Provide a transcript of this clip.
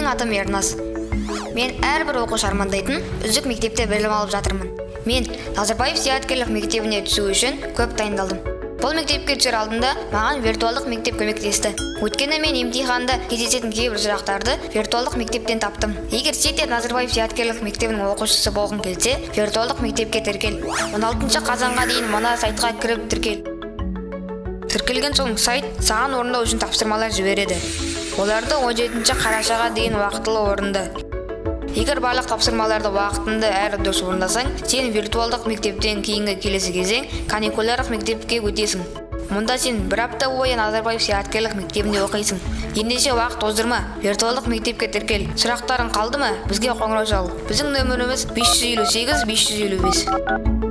Менің атым Ерназ. Мен әрбір оқушы армандайтын үздік мектепте білім алып жатырмын. Мен Назарбаев зияткерлік мектебіне түсу үшін көп дайындалдым. Бұл мектепке түсер алдында маған виртуалдық мектеп көмектесті. Өйткені мен емтиханда кездесетін кейбір сұрақтарды виртуалдық мектептен таптым. Егер сен де Назарбаев зияткерлік мектебінің оқушысы болғың келсе, виртуалдық мектепке тіркел. 16 қазанға дейін мына сайтқа кіріп тіркел. Тіркелген соң сайт саған орындау үшін тапсырмалар жібереді. Оларды 17 қарашаға дейін уақытылы орынды. Егер барлық тапсырмаларды уақытында әрі дұрыс орындасаң, сен виртуалдық мектептен кейінгі келесі кезең каникулярлық мектепке өтесің. Мұнда сен бір апта бойы Назарбаев зияткерлік мектебінде оқисың. Ендеше уақыт оздырма, виртуалдық мектепке тіркел. Сұрақтарың қалды ма? Бізге қоңырау шал. Біздің нөміріміз 558 555.